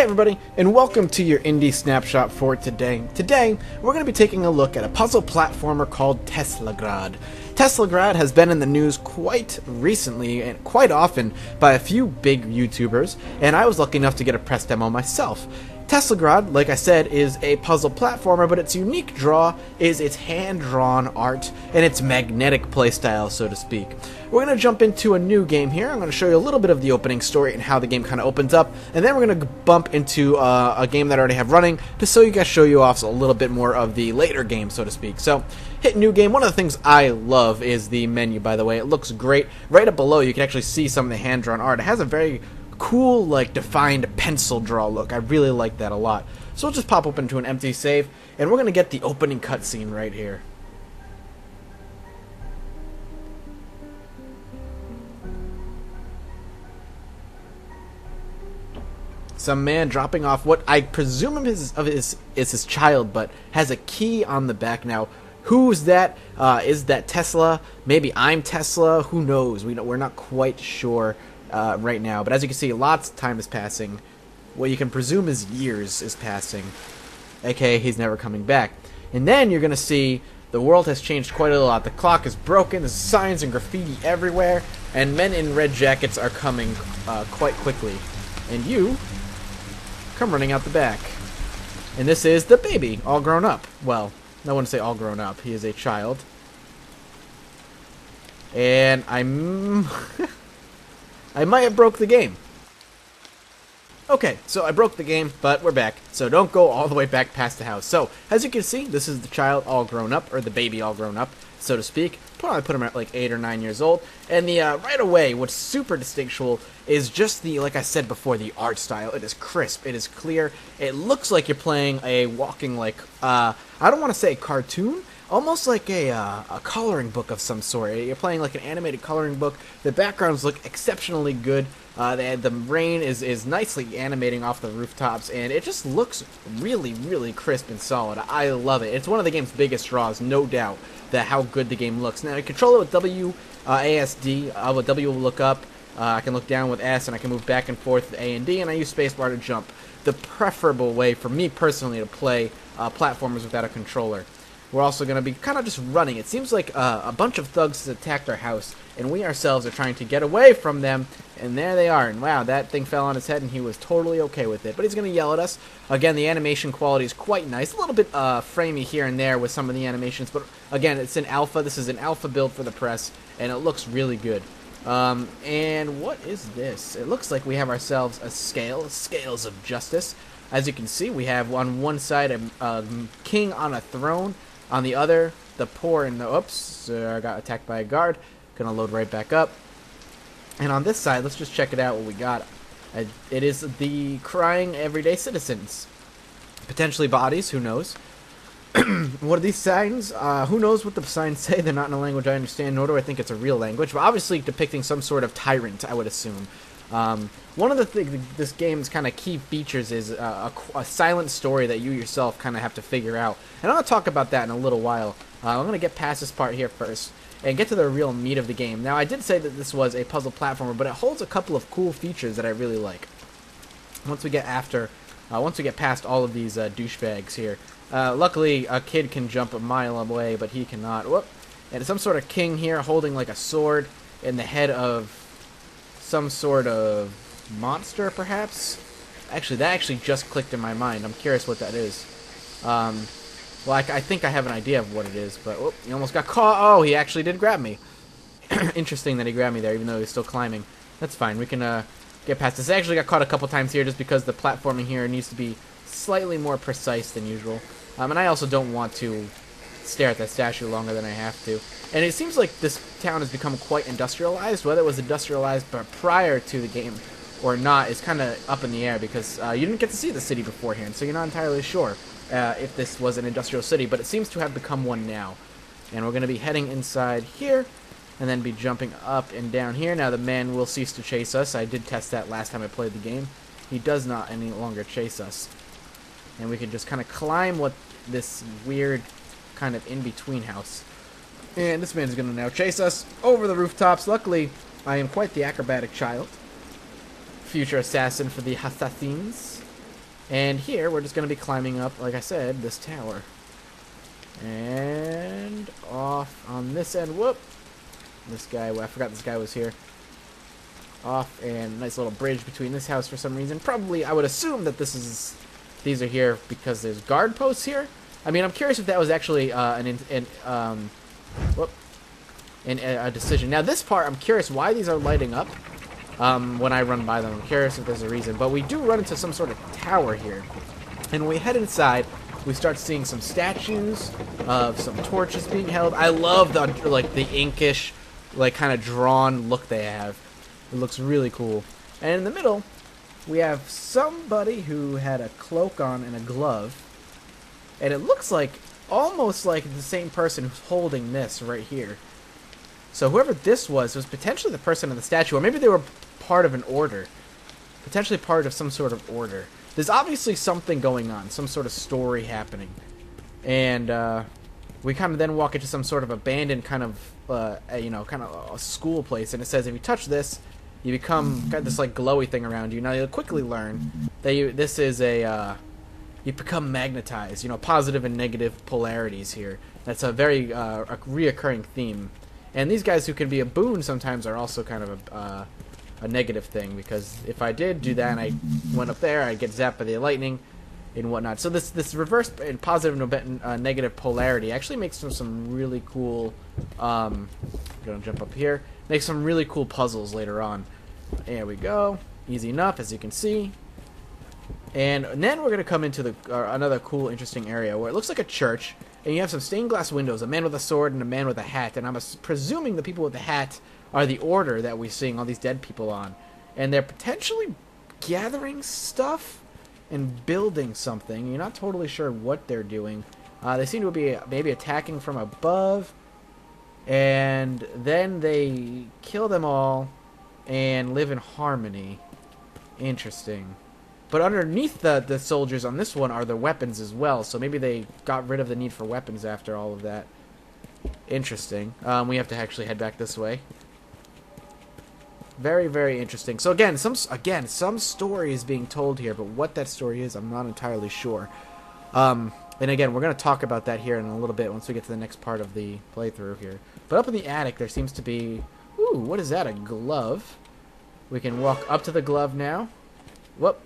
everybody, and welcome to your Indie Snapshot for today. Today, we're going to be taking a look at a puzzle platformer called Teslagrad. Teslagrad has been in the news quite recently and quite often by a few big YouTubers, and I was lucky enough to get a press demo myself. Teslagrad, like I said, is a puzzle platformer, but its unique draw is its hand-drawn art and its magnetic playstyle, so to speak. We're going to jump into a new game here. I'm going to show you a little bit of the opening story and how the game kind of opens up, and then we're going to bump into a game that I already have running to show you off a little bit more of the later game, so to speak. So, hit new game. One of the things I love is the menu, by the way. It looks great. Right up below, you can actually see some of the hand-drawn art. It has a very cool, like, defined pencil draw look. I really like that a lot. So we'll just pop open to an empty save, and we're going to get the opening cutscene right here. Some man dropping off what I presume is his child, but has a key on the back. Now, who's that? Is that Tesla? Maybe I'm Tesla? Who knows? We're not quite sure right now. But as you can see, lots of time is passing. What you can presume is years is passing. AKA, he's never coming back. And then you're going to see the world has changed quite a lot. The clock is broken, there's signs and graffiti everywhere, and men in red jackets are coming quite quickly. And you come running out the back. And this is the baby, all grown up. Well, I wouldn't say all grown up. He is a child. And I might have broke the game. Okay, so I broke the game, but we're back. So don't go all the way back past the house. So, as you can see, this is the child all grown up, or the baby all grown up, so to speak. Probably put him at like 8 or 9 years old. And the right away, what's super distinctual is just the, like I said before, the art style. It is crisp, it is clear. It looks like you're playing a walking, like, I don't want to say a cartoon, almost like a coloring book of some sort. You're playing like an animated coloring book. The backgrounds look exceptionally good. The rain is nicely animating off the rooftops, and it just looks really, really crisp and solid. I love it. It's one of the game's biggest draws, no doubt, that how good the game looks. Now, I control it with WASD. W will look up. I can look down with S, and I can move back and forth with A and D, and I use spacebar to jump. The preferable way for me personally to play platformers without a controller. We're also going to be kind of just running. It seems like a bunch of thugs has attacked our house, and we ourselves are trying to get away from them, and there they are. And wow, that thing fell on his head, and he was totally okay with it. But he's going to yell at us. Again, the animation quality is quite nice. A little bit framey here and there with some of the animations, but again, it's an alpha. This is an alpha build for the press, and it looks really good. And what is this? It looks like we have ourselves a scales of justice. As you can see, we have on one side a king on a throne. On the other, the poor and the... Oops, I got attacked by a guard. Gonna load right back up. And on this side, let's just check it out what we got. It is the crying everyday citizens. Potentially bodies, who knows. What are these signs? Who knows what the signs say? They're not in a language I understand, nor do I think it's a real language. But obviously depicting some sort of tyrant, I would assume. One of the things this game's kind of key features is a silent story that you yourself kind of have to figure out. And I'm going to talk about that in a little while. I'm going to get past this part here first and get to the real meat of the game. Now, I did say that this was a puzzle platformer, but it holds a couple of cool features that I really like. Once we get past all of these douchebags here. Luckily, a kid can jump a mile away, but he cannot. Whoop. And some sort of king here holding like a sword in the head of some sort of monster, perhaps? Actually, that actually just clicked in my mind. I'm curious what that is. Well, I think I have an idea of what it is, but whoop, he almost got caught. Oh, he actually did grab me. Interesting that he grabbed me there, even though he's still climbing. That's fine. We can get past this. I actually got caught a couple times here just because the platforming here needs to be slightly more precise than usual. And I also don't want to stare at that statue longer than I have to. And it seems like this town has become quite industrialized. Whether it was industrialized prior to the game or not is kind of up in the air, because you didn't get to see the city beforehand, so you're not entirely sure if this was an industrial city, but it seems to have become one now. And we're going to be heading inside here, and then be jumping up and down here. Now the man will cease to chase us. I did test that last time I played the game. He does not any longer chase us. And we can just kind of climb what this weird kind of in-between house. And this man is going to now chase us over the rooftops. Luckily, I am quite the acrobatic child. Future assassin for the assassins. And here, we're just going to be climbing up, like I said, this tower. And off on this end. Whoop! This guy, well, I forgot this guy was here. Off, and nice little bridge between this house for some reason. Probably, I would assume that these are here because there's guard posts here. I mean, I'm curious if that was actually a decision. Now, this part, I'm curious why these are lighting up when I run by them. I'm curious if there's a reason. But we do run into some sort of tower here. And when we head inside, we start seeing some statues of some torches being held. I love the inkish, kind of drawn look they have. It looks really cool. And in the middle, we have somebody who had a cloak on and a glove. And it looks like almost like the same person who's holding this right here. So whoever this was potentially the person in the statue, or maybe they were part of an order. Potentially part of some sort of order. There's obviously something going on, some sort of story happening. And we kind of then walk into some sort of abandoned kind of a school place, and it says if you touch this, you got this like glowy thing around you. Now you'll quickly learn that you become magnetized. Positive and negative polarities here. That's a very a reoccurring theme. And these guys who can be a boon sometimes are also kind of a negative thing, because if I did do that and I went up there, I'd get zapped by the lightning and whatnot. So this reverse and positive and negative polarity actually makes some really cool. I'm gonna jump up here. Makes some really cool puzzles later on. There we go. Easy enough, as you can see. And then we're gonna come into another cool, interesting area where it looks like a church, and you have some stained glass windows, a man with a sword and a man with a hat. And I'm presuming the people with the hat are the order that we're seeing all these dead people on, and they're potentially gathering stuff and building something. You're not totally sure what they're doing. They seem to be maybe attacking from above, and then they kill them all and live in harmony. Interesting. But underneath the soldiers on this one are the weapons as well, so maybe they got rid of the need for weapons after all of that. Interesting. We have to actually head back this way. Very, very interesting. So again, some story is being told here, but what that story is, I'm not entirely sure. And again, we're going to talk about that here in a little bit once we get to the next part of the playthrough here. But up in the attic, there seems to be... Ooh, what is that? A glove? We can walk up to the glove now. Whoop.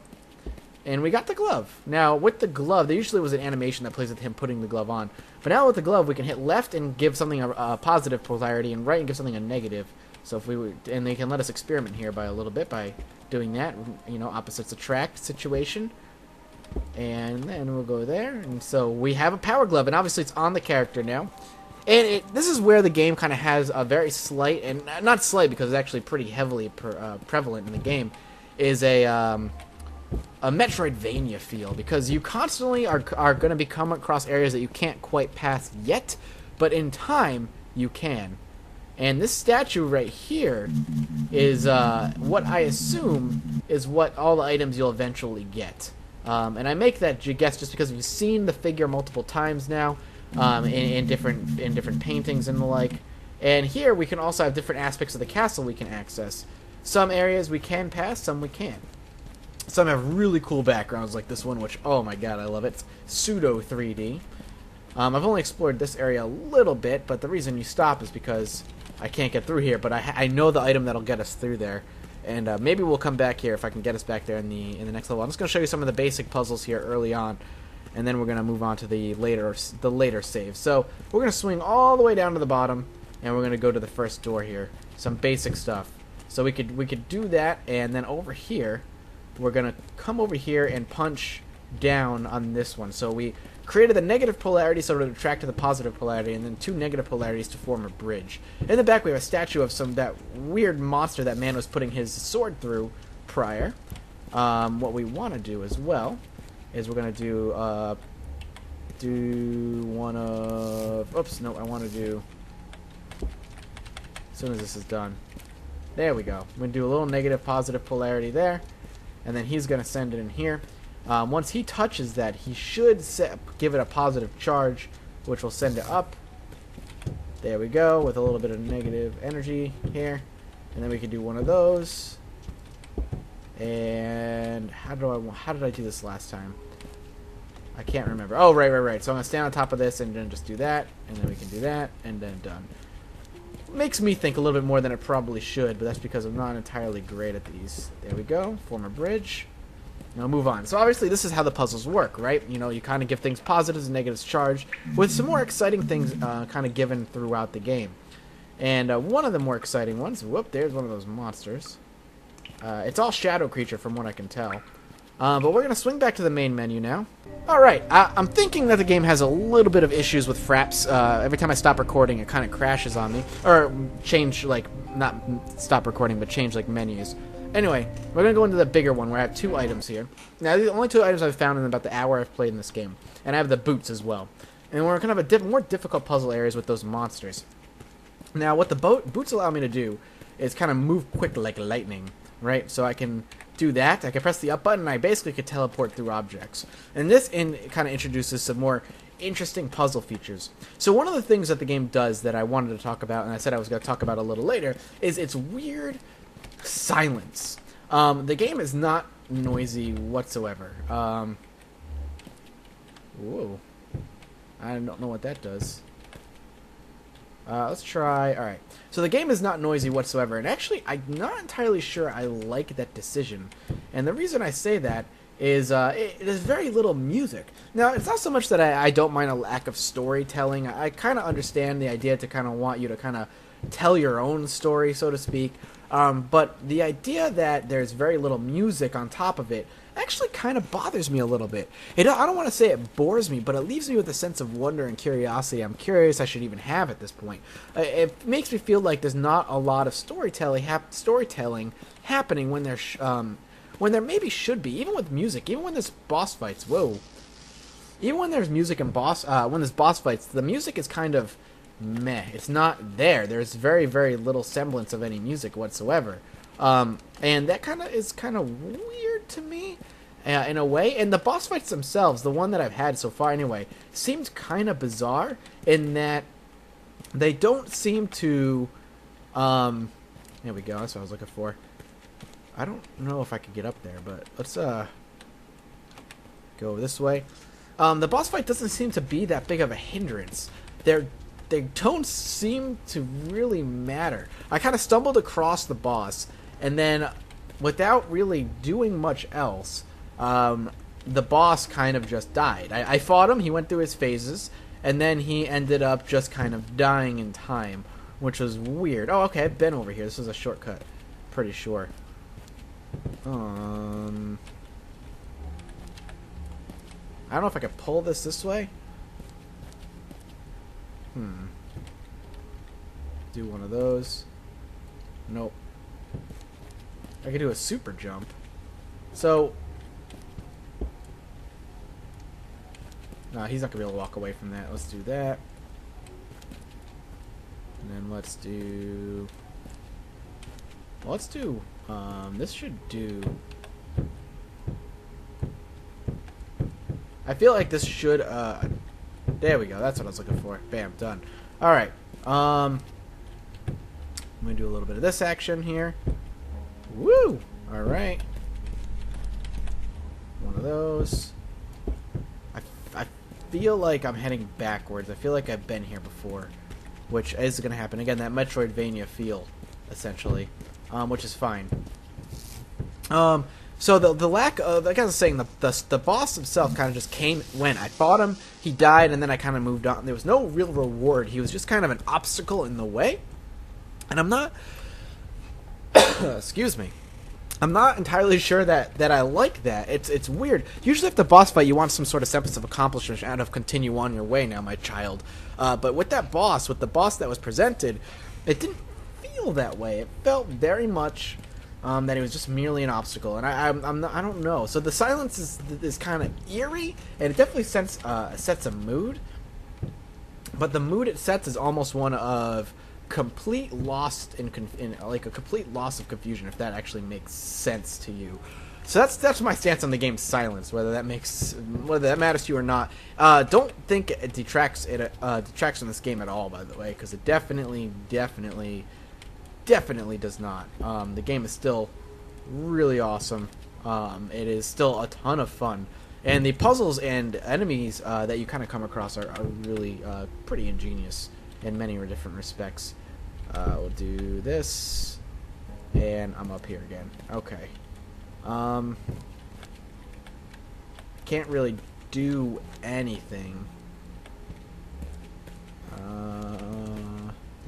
And we got the glove. Now, with the glove, there usually was an animation that plays with him putting the glove on. But now with the glove, we can hit left and give something a positive polarity, and right and give something a negative. So if and they can let us experiment here by a little bit by doing that. Opposites attract situation. And then we'll go there. And so we have a power glove, and obviously it's on the character now. And this is where the game kind of has a very slight, and not slight because it's actually pretty heavily prevalent in the game, is a Metroidvania feel, because you constantly are going to be coming across areas that you can't quite pass yet, but in time you can. And this statue right here is what I assume is what all the items you'll eventually get. And I make that guess just because we've seen the figure multiple times now in different paintings and the like. And here we can also have different aspects of the castle we can access. Some areas we can pass, some we can't. Some have really cool backgrounds like this one, which, oh my god, I love it. It's pseudo 3D. I've only explored this area a little bit, but the reason you stop is because I can't get through here, but I know the item that'll get us through there. And maybe we'll come back here if I can get us back there in the next level. I'm just going to show you some of the basic puzzles here early on, and then we're going to move on to the later save. So we're going to swing all the way down to the bottom, and we're going to go to the first door here. Some basic stuff. So we could do that, and then over here, we're going to come over here and punch down on this one. So we created the negative polarity so it would attract to the positive polarity, and then two negative polarities to form a bridge. In the back we have a statue of that weird monster that man was putting his sword through prior. What we want to do as well is we're going to do one of... Oops, no, I want to do... As soon as this is done. There we go. We're going to do a little negative positive polarity there. And then he's going to send it in here. Once he touches that, he should give it a positive charge, which will send it up. There we go, with a little bit of negative energy here. And then we can do one of those. And how did I do this last time? I can't remember. Oh, right. So I'm going to stand on top of this and then just do that. And then we can do that. And then done. Makes me think a little bit more than it probably should, but that's because I'm not entirely great at these. There we go. Form a bridge. Now move on. So obviously this is how the puzzles work, right? You know, you kind of give things positives and negatives charged, with some more exciting things kind of given throughout the game. And one of the more exciting ones, whoop, there's one of those monsters. It's all shadow creature from what I can tell. But we're going to swing back to the main menu now. Alright, I'm thinking that the game has a little bit of issues with fraps. Every time I stop recording, it kind of crashes on me. Or change, like, not stop recording, but change, like, menus. Anyway, we're going to go into the bigger one where I have 2 items here. Now, the only 2 items I've found in about the hour I've played in this game. And I have the boots as well. And we're kind of a more difficult puzzle areas with those monsters. Now, what the boots allow me to do is kind of move quick like lightning, right? So I can do that. I can press the up button, and I basically could teleport through objects. And this kind of introduces some more interesting puzzle features. So one of the things that the game does that I wanted to talk about, and I said I was going to talk about a little later, is its weird silence. The game is not noisy whatsoever. Whoa. I don't know what that does. Let's try. Alright. So the game is not noisy whatsoever. And actually, I'm not entirely sure I like that decision. And the reason I say that is it is very little music. Now, it's not so much that I don't mind a lack of storytelling. I kind of understand the idea to kind of want you to kind of tell your own story, so to speak. But the idea that there's very little music on top of it actually kind of bothers me a little bit. I don't want to say it bores me, but it leaves me with a sense of wonder and curiosity I'm curious I should even have at this point. It makes me feel like there's not a lot of storytelling happening when there maybe should be, even with music, even when there's boss fights. Whoa. Even when there's music and when there's boss fights, the music is kind of meh. It's not there. There's very, very little semblance of any music whatsoever. And that is kind of weird to me, in a way. And the boss fights themselves, the one that I've had so far anyway, seemed kind of bizarre in that they don't seem to, there we go, that's what I was looking for. I don't know if I could get up there, but let's, go this way. The boss fight doesn't seem to be that big of a hindrance. They don't seem to really matter. I kind of stumbled across the boss, and then, without really doing much else, the boss kind of just died. I fought him, he went through his phases, and then he ended up just kind of dying in time, which was weird. Oh, okay, I've been over here. This is a shortcut. Pretty sure. I don't know if I could pull this way. Do one of those. Nope. I could do a super jump. So, nah, he's not gonna be able to walk away from that. Let's do that. And then let's do. Well, let's do. This should do. I feel like this should. There we go. That's what I was looking for. Bam, done. All right. I'm gonna do a little bit of this action here. Woo! All right. One of those. I feel like I'm heading backwards. I feel like I've been here before, which is gonna happen again. That Metroidvania feel, essentially, which is fine. So the lack of, like I was saying, the boss himself kind of just went. I fought him, he died, and then I kind of moved on. There was no real reward. He was just kind of an obstacle in the way. And I'm not, excuse me, I'm not entirely sure that I like that. It's weird. Usually after the boss fight, you want some sort of semblance of accomplishment out of continue on your way now, my child. But with that boss, with the boss that was presented, it didn't feel that way. It felt very much that it was just merely an obstacle, and I don't know. So the silence is kind of eerie, and it definitely sets a mood. But the mood it sets is almost one of complete lost like a complete loss of confusion, if that actually makes sense to you. So that's my stance on the game's silence, whether that matters to you or not. Don't think it detracts from this game at all, by the way, because it definitely does not. The game is still really awesome. It is still a ton of fun. And the puzzles and enemies that you kind of come across are really pretty ingenious in many different respects. We'll do this, and I'm up here again. Okay. Can't really do anything. There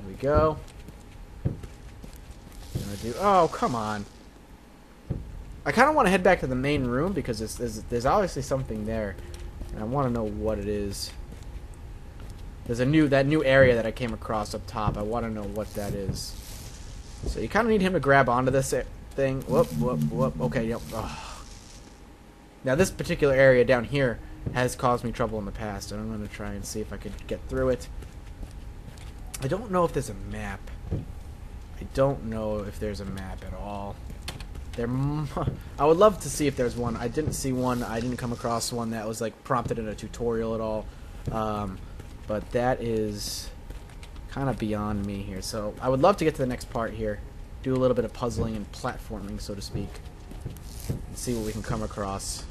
we go. Gonna do. Oh, come on. I kind of want to head back to the main room because there's obviously something there, and I want to know what it is. There's that new area that I came across up top. I want to know what that is. So you kind of need him to grab onto this thing. Whoop, whoop, whoop. Okay, yep. Oh. Now this particular area down here has caused me trouble in the past, and I'm going to try and see if I can get through it. I don't know if there's a map. I don't know if there's a map at all. I would love to see if there's one. I didn't see one. I didn't come across one that was like prompted in a tutorial at all. But that is kind of beyond me here. So I would love to get to the next part here. Do a little bit of puzzling and platforming, so to speak. And see what we can come across.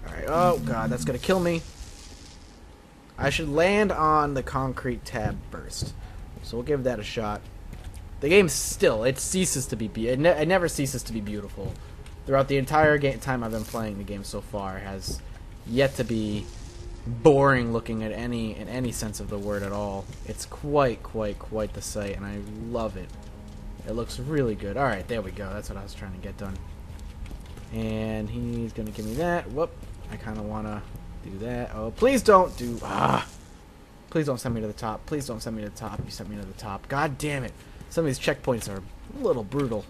Alright. Oh, God. That's going to kill me. I should land on the concrete tab first. So we'll give that a shot. The game still, it ceases to be it never ceases to be beautiful. Throughout the entire time I've been playing the game so far, it has yet to be boring looking in any sense of the word at all. It's quite the sight, and I love it. It looks really good. Alright, there we go. That's what I was trying to get done. And he's going to give me that. Whoop. I kind of want to do that. Oh, please don't do... Please don't send me to the top. Please don't send me to the top. You sent me to the top. God damn it. Some of these checkpoints are a little brutal.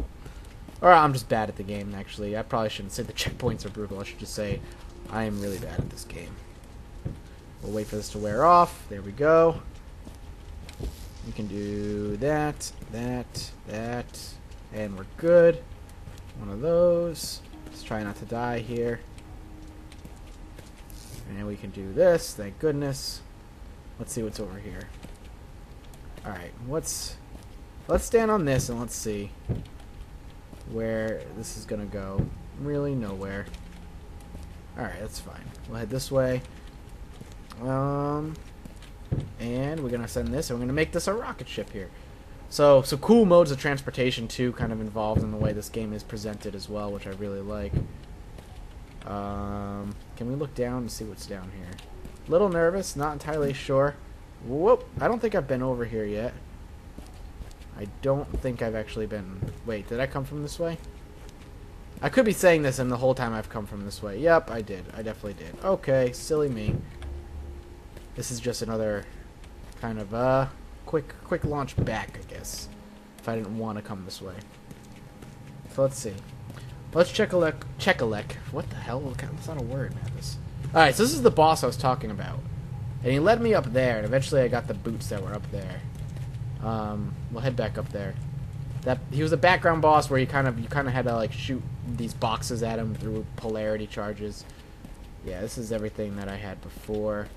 Or I'm just bad at the game, actually. I probably shouldn't say the checkpoints are brutal. I should just say I am really bad at this game. We'll wait for this to wear off. There we go. We can do that, and we're good. One of those. Let's try not to die here. And we can do this. Thank goodness. Let's see what's over here. Alright, let's stand on this and let's see where this is gonna go. Really nowhere. Alright, that's fine. We'll head this way. And we're gonna send this, and we're gonna make this a rocket ship here. So cool modes of transportation too, kind of involved in the way this game is presented as well, which I really like. Can we look down and see what's down here? Little nervous, not entirely sure. Whoop! I don't think I've been over here yet. I don't think I've actually been... Wait, did I come from this way? I could be saying this, and the whole time I've come from this way. Yep, I did. I definitely did. Okay, silly me. This is just another kind of quick launch back, I guess. If I didn't want to come this way. So let's see. Let's check-a-lek. What the hell? That's not a word, man. Alright, so this is the boss I was talking about. And he led me up there, and eventually I got the boots that were up there. We'll head back up there. He was a background boss where you kind of had to like shoot these boxes at him through polarity charges. Yeah, this is everything that I had before.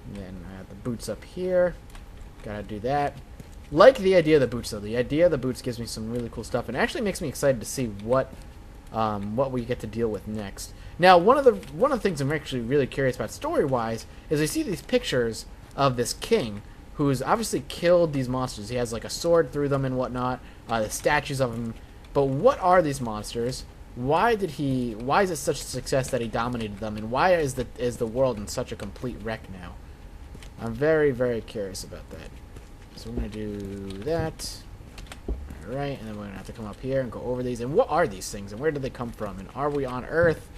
And then I have the boots up here. Gotta do that. Like the idea of the boots though. The idea of the boots gives me some really cool stuff, and it actually makes me excited to see what we get to deal with next. Now, one of the things I'm actually really curious about story-wise is I see these pictures of this king who's obviously killed these monsters. He has like a sword through them and whatnot. The statues of him. But what are these monsters? Why is it such a success that he dominated them, and why is the world in such a complete wreck now? I'm very, very curious about that. So we're going to do that. Alright, and then we're going to have to come up here and go over these. And what are these things, and where do they come from? And are we on Earth?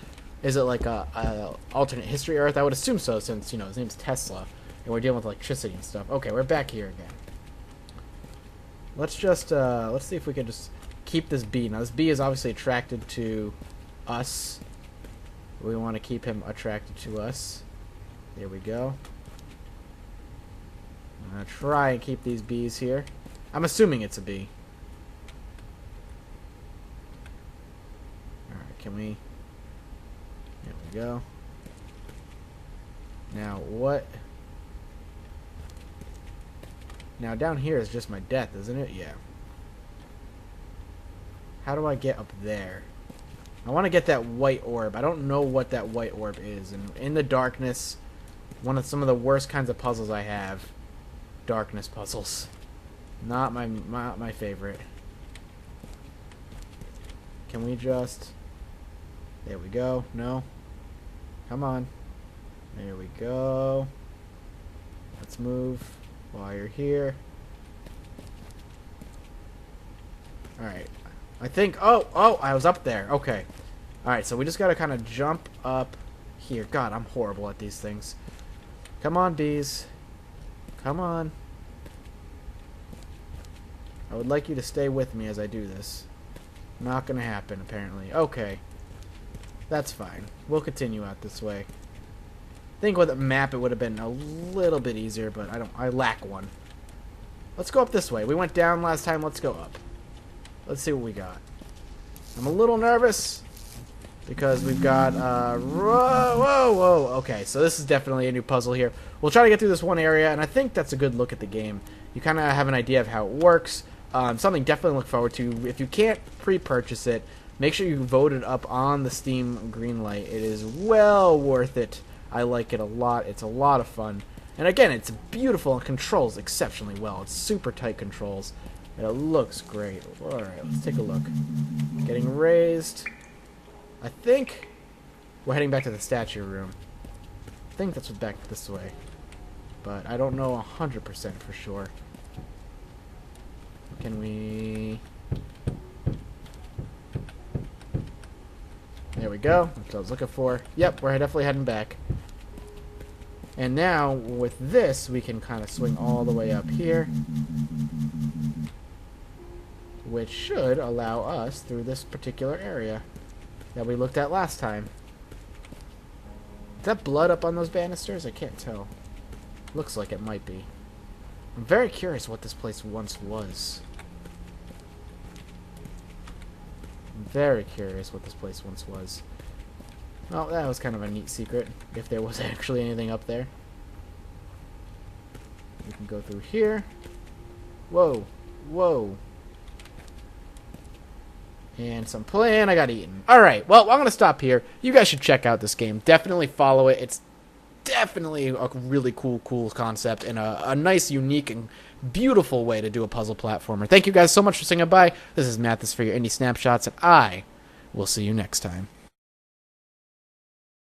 Is it like a alternate history Earth? I would assume so, since, you know, his name's Tesla, and we're dealing with electricity and stuff. Okay, we're back here again. Let's just, let's see if we can just keep this bee. Now, this bee is obviously attracted to us. We want to keep him attracted to us. There we go. I'm going to try and keep these bees here. I'm assuming it's a bee. Alright, can we... There we go. Now, what... Now, down here is just my death, isn't it? Yeah. How do I get up there? I want to get that white orb. I don't know what that white orb is. And in the darkness, some of the worst kinds of puzzles I have. Darkness puzzles. Not my favorite. Can we just... There we go. No. Come on. There we go. Let's move while you're here. Alright. I think... Oh, I was up there. Okay. Alright, so we just gotta kind of jump up here. God, I'm horrible at these things. Come on, bees. Come on. I would like you to stay with me as I do this. Not gonna happen, apparently. Okay. That's fine. We'll continue out this way. I think with a map it would have been a little bit easier, but I lack one. Let's go up this way. We went down last time. Let's go up. Let's see what we got. I'm a little nervous because we've got whoa. Okay, so this is definitely a new puzzle here. We'll try to get through this one area, and I think that's a good look at the game. You kind of have an idea of how it works. Something definitely to look forward to. If you can't pre-purchase it, make sure you vote it up on the Steam Greenlight. It is well worth it. I like it a lot. It's a lot of fun. And again, it's beautiful and controls exceptionally well. It's super tight controls. And it looks great. Alright, let's take a look. Getting raised. I think we're heading back to the statue room. I think that's back this way. But I don't know 100% for sure. Can we... There we go. That's what I was looking for. Yep, we're definitely heading back. And now, with this, we can kind of swing all the way up here. Which should allow us through this particular area that we looked at last time. Is that blood up on those banisters? I can't tell. Looks like it might be. I'm very curious what this place once was. I'm very curious what this place once was. Well, that was kind of a neat secret, if there was actually anything up there. We can go through here. Whoa. Whoa. And some plan I got eaten. Alright, well, I'm going to stop here. You guys should check out this game. Definitely follow it. It's definitely a really cool concept and a nice, unique, and beautiful way to do a puzzle platformer. Thank you guys so much for saying goodbye. This is Matt, this is for your Indie Snapshots, and I will see you next time.